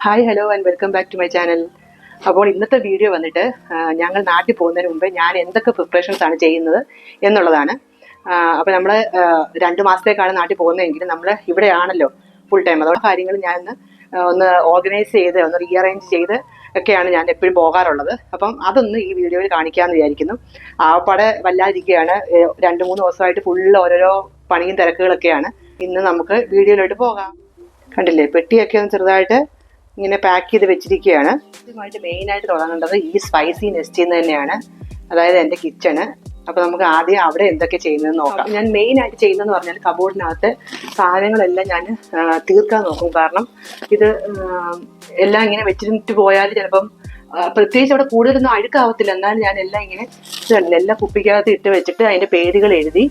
Hi hello and welcome back to my channel. അപ്പോൾ ഇന്നത്തെ video വന്നിട്ട് ഞങ്ങൾ നാട്ടിൽ പോകുന്നതിന് മുമ്പ് ഞാൻ എന്തൊക്കെ പ്രിപ്പറേഷൻസ് ആണ് ചെയ്യുന്നത് എന്നുള്ളതാണ്. അപ്പോൾ നമ്മൾ 2 മാസത്തേക്കാണ് നാട്ടിൽ പോകുന്നതെങ്കിൽ നമ്മൾ ഇവിടെയാണല്ലോ ഫുൾ ടൈം. അതോടെ കാര്യങ്ങൾ ഞാൻ ഒന്ന് ഓർഗനൈസ് ചെയ്ത് ഒന്ന് റീഅറേഞ്ച് ചെയ്ത് ഒക്കെയാണ് ഞാൻ എപ്പോഴും പോകാറുള്ളത്. അപ്പം അതൊന്ന് ഈ വീഡിയോയിൽ കാണിക്കാമെന്ന് വിചാരിക്കുന്നു. ആപ്പാടെ വല്ലാതിരിക്കുകയാണ്. 2-3 ദിവസമായിട്ട് ഫുള്ള് ഓരോരോ പണിയും തിരക്കുകളൊക്കെയാണ്. ഇന്ന് നമുക്ക് വീഡിയോയിലോട്ട് പോകാം. കണ്ടില്ലേ, പെട്ടിയൊക്കെ ഒന്ന് ചെറുതായിട്ട് ഇങ്ങനെ പാക്ക് ചെയ്ത് വെച്ചിരിക്കുകയാണ്. ആദ്യമായിട്ട് മെയിനായിട്ട് തുടങ്ങേണ്ടത് ഈ സ്പൈസി നെസ്റ്റിൽ നിന്ന് തന്നെയാണ്, അതായത് എൻ്റെ കിച്ചണ്. അപ്പോൾ നമുക്ക് ആദ്യം അവിടെ എന്തൊക്കെ ചെയ്യുന്നതെന്ന് നോക്കാം. ഞാൻ മെയിനായിട്ട് ചെയ്യുന്നതെന്ന് പറഞ്ഞാൽ കബോർഡിനകത്ത് സാധനങ്ങളെല്ലാം ഞാൻ തീർക്കാൻ നോക്കും. കാരണം ഇത് എല്ലാം ഇങ്ങനെ വെച്ചിട്ട് പോയാൽ ചിലപ്പം പ്രത്യേകിച്ച് അവിടെ കൂടുതലൊന്നും അഴുക്കാവത്തില്ല. എന്നാലും ഞാൻ എല്ലാം ഇങ്ങനെ എല്ലാം കുപ്പിക്കകത്ത് ഇട്ട് വെച്ചിട്ട് അതിൻ്റെ പേരുകൾ എഴുതി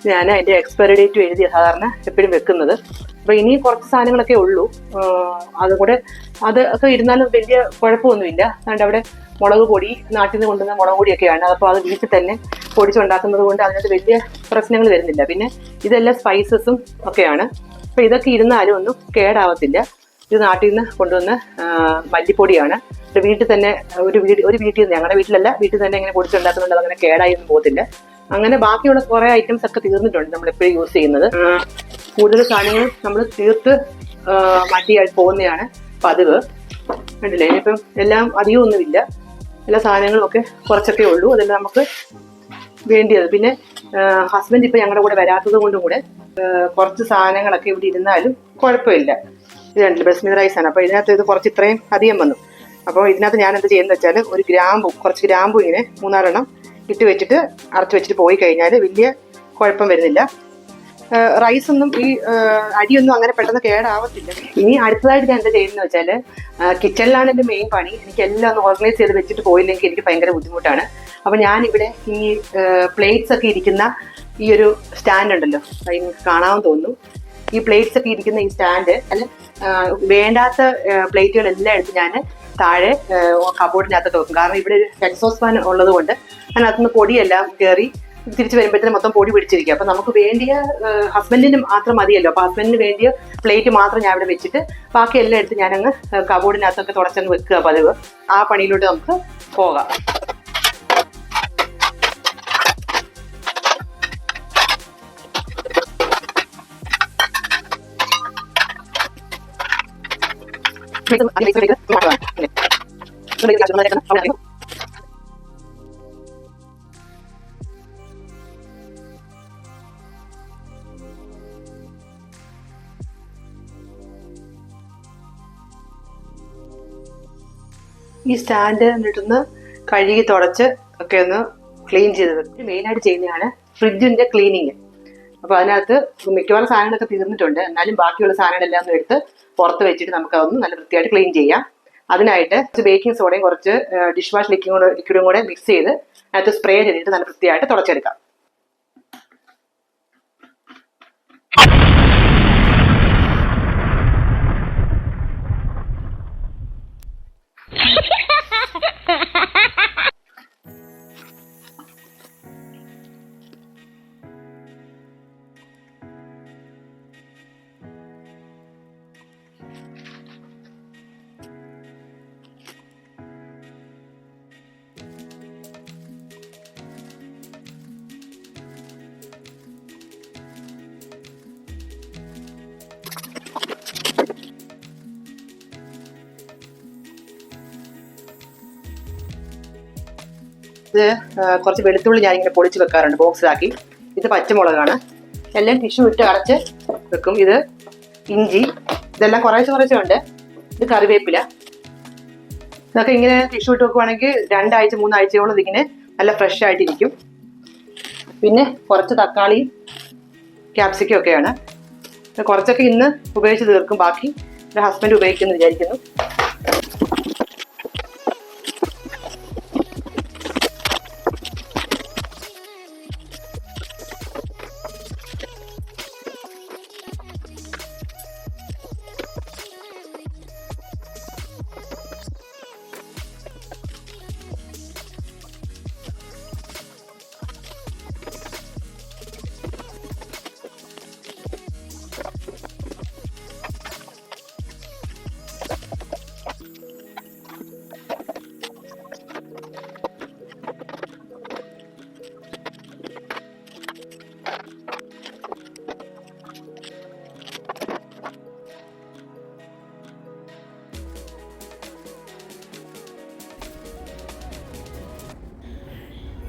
ഞാൻ അതിൻ്റെ എക്സ്പയറി ഡേറ്റും എഴുതി സാധാരണ എപ്പോഴും വെക്കുന്നത്. അപ്പോൾ ഇനി കുറച്ച് സാധനങ്ങളൊക്കെ ഉള്ളൂ. അതുകൂടെ അതൊക്കെ ഇരുന്നാലും വലിയ കുഴപ്പമൊന്നുമില്ല. അതുകൊണ്ട് അവിടെ മുളക് പൊടി, നാട്ടിൽ നിന്ന് കൊണ്ടുവന്ന മുളക് പൊടിയൊക്കെയാണ്. അപ്പോൾ അത് വീട്ടിൽ തന്നെ പൊടിച്ചുണ്ടാക്കുന്നത് കൊണ്ട് അതിനകത്ത് വലിയ പ്രശ്നങ്ങൾ വരുന്നില്ല. പിന്നെ ഇതെല്ലാം സ്പൈസസും ഒക്കെയാണ്. അപ്പോൾ ഇതൊക്കെ ഇരുന്നാലും ഒന്നും കേടാവത്തില്ല. ഇത് നാട്ടിൽ നിന്ന് കൊണ്ടുവന്ന മല്ലിപ്പൊടിയാണ്. വീട്ടിൽ തന്നെ ഒരു വീട്ടിൽ നിന്ന്, ഞങ്ങളുടെ വീട്ടിലല്ല, വീട്ടിൽ തന്നെ ഇങ്ങനെ പൊടിച്ചുണ്ടാക്കുന്നുണ്ട്. അതങ്ങനെ കേടായൊന്നും പോകത്തില്ല. അങ്ങനെ ബാക്കിയുള്ള കുറേ ഐറ്റംസ് ഒക്കെ തീർന്നിട്ടുണ്ട് നമ്മളെപ്പോഴും യൂസ് ചെയ്യുന്നത്. കൂടുതൽ സാധനങ്ങൾ നമ്മൾ തീർത്ത് മടിയായിട്ട് പോകുന്നതാണ് പതിവ്. കണ്ടില്ലേ, ഇനിയിപ്പം എല്ലാം അധികം ഒന്നുമില്ല. എല്ലാ സാധനങ്ങളും ഒക്കെ കുറച്ചൊക്കെ ഉള്ളൂ. അതെല്ലാം നമുക്ക് വേണ്ടിയത്. പിന്നെ ഹസ്ബൻഡ് ഇപ്പം ഞങ്ങളുടെ കൂടെ വരാത്തത് കൊണ്ടും കൂടെ കുറച്ച് സാധനങ്ങളൊക്കെ ഇവിടെ ഇരുന്നാലും കുഴപ്പമില്ല. ഇത് കണ്ടില്ല, ബസ്മതി റൈസാണ്. അപ്പോൾ ഇതിനകത്ത് ഇത് കുറച്ച് ഇത്രയും അധികം വന്നു. അപ്പോൾ ഇതിനകത്ത് ഞാൻ എന്ത് ചെയ്യുന്നത് വെച്ചാൽ കുറച്ച് ഗ്രാമ്പു ഇങ്ങനെ 3-4 എണ്ണം ഇട്ട് വെച്ചിട്ട് അടച്ചു വെച്ചിട്ട് പോയി കഴിഞ്ഞാൽ വലിയ കുഴപ്പം വരുന്നില്ല. റൈസൊന്നും ഈ അരിയൊന്നും അങ്ങനെ പെട്ടെന്ന് കേടാവത്തില്ല. ഇനി അടുത്തതായിട്ട് ഞാൻ എന്താ ചെയ്യുന്നത് വെച്ചാൽ, കിച്ചണിലാണ് എൻ്റെ മെയിൻ പണി. എനിക്ക് എല്ലാം ഒന്ന് ഓർഗനൈസ് ചെയ്ത് വെച്ചിട്ട് പോയില്ലെങ്കിൽ എനിക്ക് ഭയങ്കര ബുദ്ധിമുട്ടാണ്. അപ്പോൾ ഞാനിവിടെ ഈ പ്ലേറ്റ്സ് ഒക്കെ ഇരിക്കുന്ന ഈ ഒരു സ്റ്റാൻഡ് ഉണ്ടല്ലോ, കാണാമെന്ന് തോന്നുന്നു. ഈ പ്ലേറ്റ്സ് ഒക്കെ ഇരിക്കുന്ന ഈ സ്റ്റാൻഡ് വേണ്ടാത്ത പ്ലേറ്റുകളെല്ലാം എടുത്ത് ഞാൻ താഴെ കബോർഡിനകത്തൊക്കെ വെക്കും. കാരണം ഇവിടെ ഒരു എക്സോസ്റ്റ് ഫാൻ ഉള്ളത് കൊണ്ട് അതിനകത്തുനിന്ന് പൊടിയെല്ലാം കയറി തിരിച്ച് വരുമ്പോഴത്തേനും മൊത്തം പൊടി പിടിച്ചിരിക്കും. അപ്പം നമുക്ക് വേണ്ടിയ ഹസ്ബൻഡിന് മാത്രം മതിയല്ലോ. അപ്പോൾ ഹസ്ബൻഡിന് വേണ്ടിയ പ്ലേറ്റ് മാത്രം ഞാൻ ഇവിടെ വെച്ചിട്ട് ബാക്കി എല്ലാം എടുത്ത് ഞാനങ്ങ് കബോർഡിനകത്തൊക്കെ തുടച്ചങ്ങ് വെക്കുക പതിവ്. ആ പണിയിലോട്ട് നമുക്ക് പോകാം. ഈ സ്റ്റാൻഡ് എന്നിട്ടൊന്ന് കഴുകി തുടച്ച് ഒക്കെ ഒന്ന് ക്ലീൻ ചെയ്ത് വെക്കും. മെയിനായിട്ട് ചെയ്യുന്നതാണ് ഫ്രിഡ്ജിന്റെ ക്ലീനിങ്. അപ്പോൾ അതിനകത്ത് മിക്കവാറും സാധനങ്ങളൊക്കെ തീർന്നിട്ടുണ്ട്. എന്നാലും ബാക്കിയുള്ള സാധനങ്ങളെല്ലാം ഒന്ന് എടുത്ത് പുറത്ത് വെച്ചിട്ട് നമുക്ക് അതൊന്ന് നല്ല വൃത്തിയായിട്ട് ക്ലീൻ ചെയ്യാം. അതിനായിട്ട് ബേക്കിംഗ് സോഡയും കുറച്ച് ഡിഷ് വാഷ് ലിക്വിഡും കൂടെ മിക്സ് ചെയ്ത് അതിനകത്ത് സ്പ്രേ ചെയ്തിട്ട് നല്ല വൃത്തിയായിട്ട് തുടച്ചെടുക്കാം. ഇത് കുറച്ച് വെളുത്തുള്ളി ഞാനിങ്ങനെ പൊളിച്ച് വെക്കാറുണ്ട് ബോക്സിലാക്കി. ഇത് പച്ചമുളകാണ്. എല്ലാം ടിഷ്യൂ ഇട്ട് അടച്ച് വെക്കും. ഇത് ഇഞ്ചി, ഇതെല്ലാം കുറേശ്ശെ ഉണ്ട്. ഇത് കറിവേപ്പില. ഇതൊക്കെ ഇങ്ങനെ ടിഷ്യൂ ഇട്ട് വെക്കുവാണെങ്കിൽ 2 ആഴ്ച 3 ആഴ്ചയോളം ഇതിങ്ങനെ നല്ല ഫ്രഷ് ആയിട്ടിരിക്കും. പിന്നെ കുറച്ച് തക്കാളി, ക്യാപ്സിക്കം ഒക്കെയാണ്. കുറച്ചൊക്കെ ഇന്ന് ഉപയോഗിച്ച് തീർക്കും. ബാക്കി എൻ്റെ ഹസ്ബൻഡ് ഉപയോഗിക്കുമെന്ന് വിചാരിക്കുന്നു.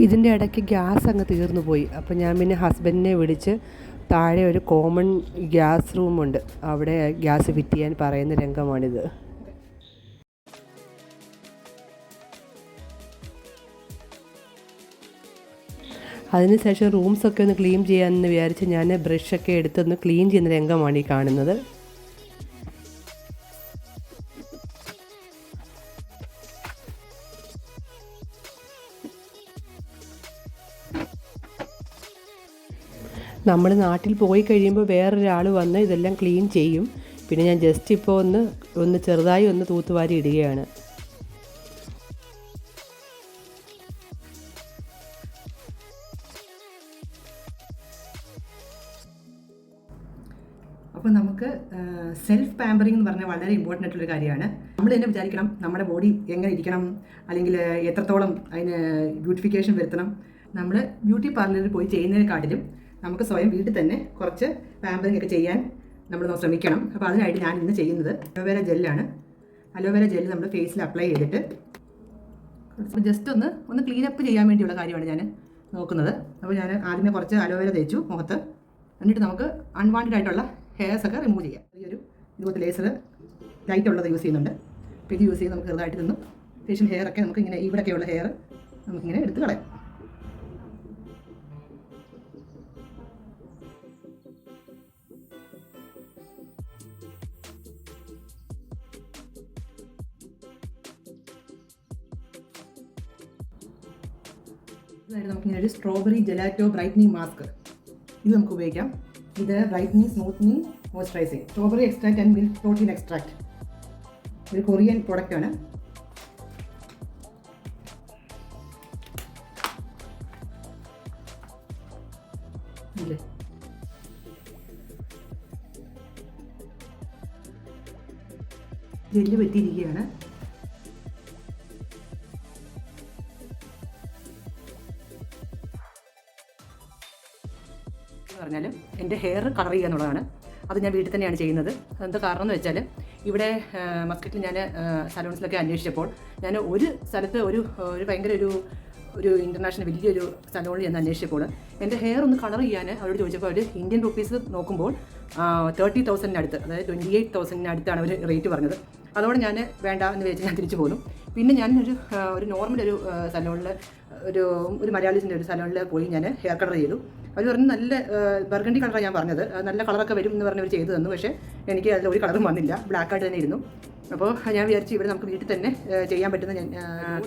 ഇതിൻ്റെ ഇടയ്ക്ക് ഗ്യാസ് അങ്ങ് തീർന്നു പോയി. അപ്പോൾ ഞാൻ പിന്നെ ഹസ്ബൻഡിനെ വിളിച്ച് താഴെ ഒരു കോമൺ ഗ്യാസ് റൂമുണ്ട്, അവിടെ ഗ്യാസ് ഫിറ്റ് ചെയ്യാൻ പറയുന്ന രംഗമാണിത്. അതിനുശേഷം റൂംസൊക്കെ ഒന്ന് ക്ലീൻ ചെയ്യാമെന്ന് വിചാരിച്ച് ഞാൻ ബ്രഷൊക്കെ എടുത്തൊന്ന് ക്ലീൻ ചെയ്യുന്ന രംഗമാണ് ഈ കാണുന്നത്. നമ്മൾ നാട്ടിൽ പോയി കഴിയുമ്പോൾ വേറൊരാൾ വന്ന് ഇതെല്ലാം ക്ലീൻ ചെയ്യും. പിന്നെ ഞാൻ ജസ്റ്റ് ഇപ്പോൾ ഒന്ന് ചെറുതായി ഒന്ന് തൂത്തുവാരി ഇടുകയാണ്. അപ്പോൾ നമുക്ക് സെൽഫ് പാമ്പറിംഗ് എന്ന് പറഞ്ഞാൽ വളരെ ഇമ്പോർട്ടൻ്റ് ആയിട്ടുള്ളൊരു കാര്യമാണ്. നമ്മൾ തന്നെ വിചാരിക്കണം നമ്മുടെ ബോഡി എങ്ങനെ ഇരിക്കണം, അല്ലെങ്കിൽ എത്രത്തോളം അതിന് ബ്യൂട്ടിഫിക്കേഷൻ വരുത്തണം. നമ്മൾ ബ്യൂട്ടി പാർലറിൽ പോയി ചെയ്യുന്നതിനെക്കാട്ടിലും നമുക്ക് സ്വയം വീട്ടിൽ തന്നെ കുറച്ച് പാമ്പറിംഗ് ഒക്കെ ചെയ്യാൻ നമ്മൾ ശ്രമിക്കണം. അപ്പോൾ അതിനായിട്ട് ഞാൻ ഇന്ന് ചെയ്യുന്നത് അലോവേര ജെല്ലാണ്. അലോവേര ജെല്ല് നമ്മൾ ഫേസിൽ അപ്ലൈ ചെയ്തിട്ട് ജസ്റ്റ് ഒന്ന് ക്ലീനപ്പ് ചെയ്യാൻ വേണ്ടിയുള്ള കാര്യമാണ് ഞാൻ നോക്കുന്നത്. അപ്പോൾ ഞാൻ ആദ്യമേ കുറച്ച് അലോവേര തേച്ചു മുഖത്ത്. എന്നിട്ട് നമുക്ക് അൺവാണ്ടഡ് ആയിട്ടുള്ള ഹെയർസൊക്കെ റിമൂവ് ചെയ്യാം. ഇതുപോലത്തെ ലേസർ ലൈറ്റ് ഉള്ളത് യൂസ് ചെയ്യുന്നുണ്ട്. അപ്പോൾ ഇത് യൂസ് ചെയ്ത് നമുക്ക് ചെറുതായിട്ട് നിന്നും ഫേഷ്യൽ ഹെയറൊക്കെ നമുക്ക് ഇങ്ങനെ ഇവിടെയൊക്കെയുള്ള ഹെയർ നമുക്കിങ്ങനെ എടുത്ത് കളയാം. അതായത് നമുക്കിങ്ങനെ ഒരു സ്ട്രോബെറി ജെലാറ്റോ ബ്രൈറ്റനിങ് മാസ്ക് ഇത് നമുക്ക് ഉപയോഗിക്കാം. ഇത് brightening smoothening moisturising strawberry extract and milk protein extract, ഒരു കൊറിയൻ പ്രോഡക്റ്റാണ്. ജെല്ല് പറ്റിയിരിക്കുകയാണ്. പറഞ്ഞാൽ എൻ്റെ ഹെയർ കളർ ചെയ്യുക എന്നുള്ളതാണ്. അത് ഞാൻ വീട്ടിൽ തന്നെയാണ് ചെയ്യുന്നത്. അതെന്താ കാരണം എന്ന് വെച്ചാൽ ഇവിടെ മസ്കറ്റിൽ ഞാൻ സലൂൺസിലൊക്കെ അന്വേഷിച്ചപ്പോൾ ഞാൻ ഒരു സ്ഥലത്ത് ഒരു ഭയങ്കര ഒരു ഇൻ്റർനാഷണൽ വലിയൊരു സലൂണിൽ ഞാൻ അന്വേഷിച്ചപ്പോൾ എൻ്റെ ഹെയർ ഒന്ന് കളർ ചെയ്യാൻ അവരോട് ചോദിച്ചപ്പോൾ അവർ ഇന്ത്യൻ റുപ്പീസ് നോക്കുമ്പോൾ 30,000 അടുത്ത്, അതായത് 28,000 അടുത്താണ് അവർ റേറ്റ് പറഞ്ഞത്. അതോടെ ഞാൻ വേണ്ട എന്ന് വെച്ച് ഞാൻ തിരിച്ചു പോന്നു. പിന്നെ ഞാൻ ഒരു നോർമൽ ഒരു സലൂണിൽ ഒരു മലയാളീസിൻ്റെ ഒരു സലൂണിൽ പോയി ഞാൻ ഹെയർ കളർ ചെയ്തു. അവർ പറഞ്ഞു നല്ല ബർഗണ്ടി കളറാണ് ഞാൻ പറഞ്ഞത്, നല്ല കളറൊക്കെ വരും എന്ന് പറഞ്ഞവർ ചെയ്തു തന്നു. പക്ഷേ എനിക്ക് അതിൽ ഒരു കളറും വന്നില്ല, ബ്ലാക്കായിട്ട് തന്നെ ഇരുന്നു. അപ്പോൾ ഞാൻ വിചാരിച്ചു ഇവിടെ നമുക്ക് വീട്ടിൽ തന്നെ ചെയ്യാൻ പറ്റുന്ന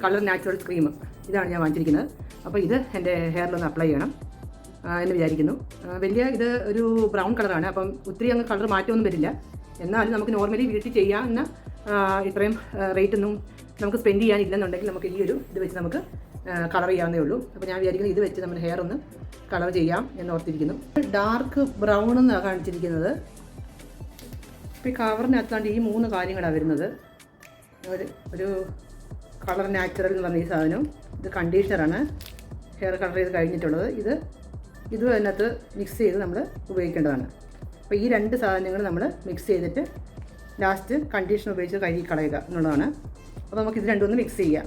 കളർ നാച്ചുറൽ ക്രീം ഇതാണ് ഞാൻ വാങ്ങിച്ചിരിക്കുന്നത്. അപ്പോൾ ഇത് എൻ്റെ ഹെയറിലൊന്ന് അപ്ലൈ ചെയ്യണം എന്ന് വിചാരിക്കുന്നു. വലിയ ഇത് ഒരു ബ്രൗൺ കളറാണ്, അപ്പം ഒത്തിരി അങ്ങ് കളർ മാറ്റമൊന്നും വരില്ല. എന്നാലും നമുക്ക് നോർമലി വീട്ടിൽ ചെയ്യാവുന്ന ഇത്രയും റേറ്റൊന്നും നമുക്ക് സ്പെൻഡ് ചെയ്യാനില്ലെന്നുണ്ടെങ്കിൽ നമുക്ക് ഈ ഒരു ഇത് വെച്ച് നമുക്ക് കളർ ചെയ്യാവുന്നേ ഉള്ളൂ. അപ്പോൾ ഞാൻ വിചാരിക്കുന്നത് ഇത് വെച്ച് നമ്മുടെ ഹെയർ ഒന്ന് കളർ ചെയ്യാം എന്ന് ഓർത്തിരിക്കുന്നു. ഡാർക്ക് ബ്രൗൺ എന്നാണ് കാണിച്ചിരിക്കുന്നത്. ഇപ്പോൾ ഈ കവറിനകത്താണ്ട് ഈ 3 കാര്യങ്ങളാണ് വരുന്നത്. ഒരു കളർ നാച്ചുറൽ എന്ന് പറഞ്ഞ ഈ സാധനം, ഇത് കണ്ടീഷണറാണ് ഹെയർ കളർ ചെയ്ത് കഴിഞ്ഞിട്ടുള്ളത്. ഇത് അതിനകത്ത് മിക്സ് ചെയ്ത് നമ്മൾ ഉപയോഗിക്കേണ്ടതാണ്. അപ്പോൾ ഈ 2 സാധനങ്ങൾ നമ്മൾ മിക്സ് ചെയ്തിട്ട് ലാസ്റ്റ് കണ്ടീഷണർ ഉപയോഗിച്ച് കഴുകി കളയുക എന്നുള്ളതാണ്. അപ്പോൾ നമുക്ക് ഇത് രണ്ടും ഒന്ന് മിക്സ് ചെയ്യാം.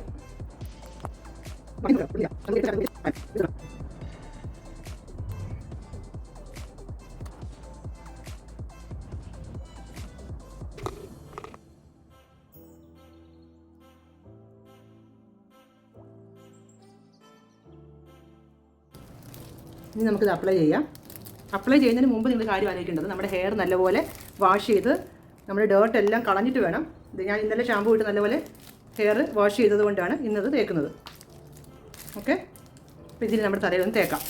ഇനി നമുക്കിത് അപ്ലൈ ചെയ്യാം. അപ്ലൈ ചെയ്യുന്നതിന് മുമ്പ് നിങ്ങൾ കാര്യം ആലോചിക്കേണ്ടത് നമ്മുടെ ഹെയർ നല്ലപോലെ വാഷ് ചെയ്ത് നമ്മുടെ ഡേർട്ട് എല്ലാം കളഞ്ഞിട്ട് വേണം. ഇത് ഞാൻ ഇന്നലെ ഷാമ്പൂ ഇട്ട് നല്ലപോലെ ഹെയർ വാഷ് ചെയ്തത് കൊണ്ടാണ് ഇന്നത് തേക്കുന്നത്. ഓക്കെ, അപ്പോൾ ഇതിന് നമ്മുടെ തലയിലൊന്ന് തേക്കാം.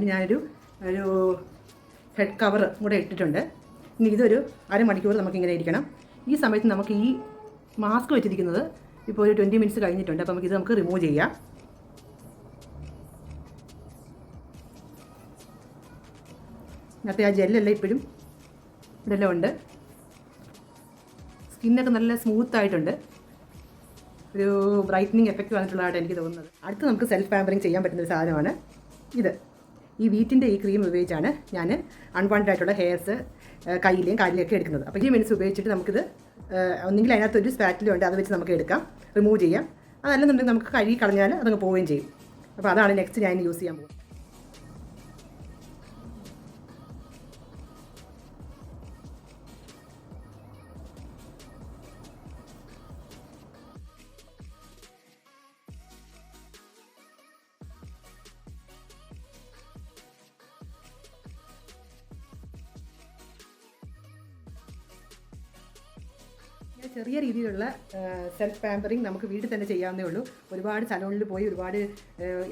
ഞാനൊരു ഹെഡ് കവർ കൂടെ ഇട്ടിട്ടുണ്ട്. ഇനി ഇതൊരു അരമണിക്കൂർ നമുക്കിങ്ങനെ ഇരിക്കണം. ഈ സമയത്ത് നമുക്ക് ഈ മാസ്ക് വെച്ചിരിക്കുന്നത് ഇപ്പോൾ ഒരു 20 മിനിറ്റ്സ് കഴിഞ്ഞിട്ടുണ്ട്. അപ്പോൾ നമുക്ക് റിമൂവ് ചെയ്യാം. അതിനകത്ത് ആ ജെല്ലെല്ലാം ഇപ്പോഴും ഇതെല്ലാം ഉണ്ട്. സ്കിന്നൊക്കെ നല്ല സ്മൂത്തായിട്ടുണ്ട്. ഒരു ബ്രൈറ്റനിങ് എഫക്റ്റ് വന്നിട്ടുള്ളതായിട്ട് എനിക്ക് തോന്നുന്നത്. അടുത്ത് നമുക്ക് സെൽഫ് പാമ്പറിങ് ചെയ്യാൻ പറ്റുന്നൊരു സാധനമാണ് ഇത്. ഈ വീറ്റിൻ്റെ ഈ ക്രീം ഉപയോഗിച്ചാണ് ഞാൻ അൺവാണ്ടഡ് ആയിട്ടുള്ള ഹെയർസ് കയ്യിലെയും കാലിലെയൊക്കെ എടുക്കുന്നത്. അപ്പോൾ ഈ മിനിറ്റ്സ് ഉപയോഗിച്ചിട്ട് നമുക്കിത് ഒന്നെങ്കിൽ അതിനകത്തൊരു സ്പാറ്റിലും ഉണ്ട്, അത് വെച്ച് നമുക്ക് എടുക്കാം, റിമൂവ് ചെയ്യാം. അതല്ലെന്നുണ്ടെങ്കിൽ നമുക്ക് കഴുകി കളഞ്ഞാൽ അതങ്ങ് പോവുകയും ചെയ്യും. അപ്പോൾ അതാണ് നെക്സ്റ്റ് ഞാൻ യൂസ് ചെയ്യാൻ പോകുന്നത്. ചെറിയ രീതിയിലുള്ള സെൽഫ് പാമ്പറിങ് നമുക്ക് വീട്ടിൽ തന്നെ ചെയ്യാവുന്നേ ഉള്ളൂ. ഒരുപാട് സലൂണിൽ പോയി ഒരുപാട്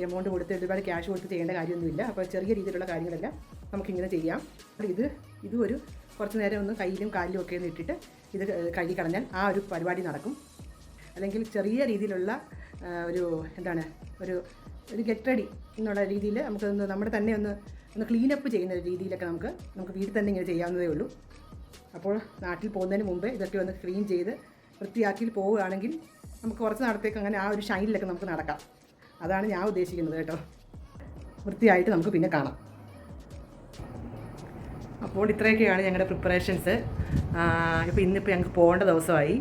എമൗണ്ട് കൊടുത്ത് ഒരുപാട് ക്യാഷ് കൊടുത്ത് ചെയ്യേണ്ട കാര്യമൊന്നുമില്ല. അപ്പോൾ ചെറിയ രീതിയിലുള്ള കാര്യങ്ങളെല്ലാം നമുക്കിങ്ങനെ ചെയ്യാം. ഇത് ഒരു കുറച്ച് നേരം ഒന്ന് കയ്യിലും കാലിലും ഒക്കെ ഒന്ന് ഇട്ടിട്ട് ഇത് കഴുകി കളഞ്ഞാൽ ആ ഒരു പരിപാടി നടക്കും. അല്ലെങ്കിൽ ചെറിയ രീതിയിലുള്ള ഒരു ഗെറ്റ് റെഡി എന്നുള്ള രീതിയിൽ നമുക്കൊന്ന് നമ്മുടെ തന്നെ ഒന്ന് ക്ലീനപ്പ് ചെയ്യുന്ന രീതിയിലൊക്കെ നമുക്ക് വീട്ടിൽ തന്നെ ഇങ്ങനെ ചെയ്യാവുന്നതേ ഉള്ളൂ. അപ്പോൾ നാട്ടിൽ പോകുന്നതിന് മുമ്പേ ഇതൊക്കെ ഒന്ന് ക്ലീൻ ചെയ്ത് വൃത്തിയാക്കി പോവുകയാണെങ്കിൽ നമുക്ക് കുറച്ച് നാളത്തേക്ക് അങ്ങനെ ആ ഒരു ഷൈനിലൊക്കെ നമുക്ക് നടക്കാം. അതാണ് ഞാൻ ഉദ്ദേശിക്കുന്നത് കേട്ടോ. വൃത്തിയായിട്ട് നമുക്ക് പിന്നെ കാണാം. അപ്പോൾ ഇത്രയൊക്കെയാണ് ഞങ്ങളുടെ പ്രിപ്പറേഷൻസ്. ഇപ്പോൾ ഇന്നിപ്പോൾ ഞങ്ങൾക്ക് പോകേണ്ട ദിവസമായി.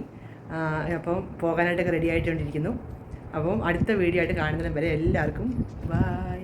അപ്പം പോകാനായിട്ടൊക്കെ റെഡി ആയിട്ടുകൊണ്ടിരിക്കുന്നു. അപ്പം അടുത്ത വീഡിയോ ആയിട്ട് കാണുന്നതിന് വരെ എല്ലാവർക്കും ബൈ.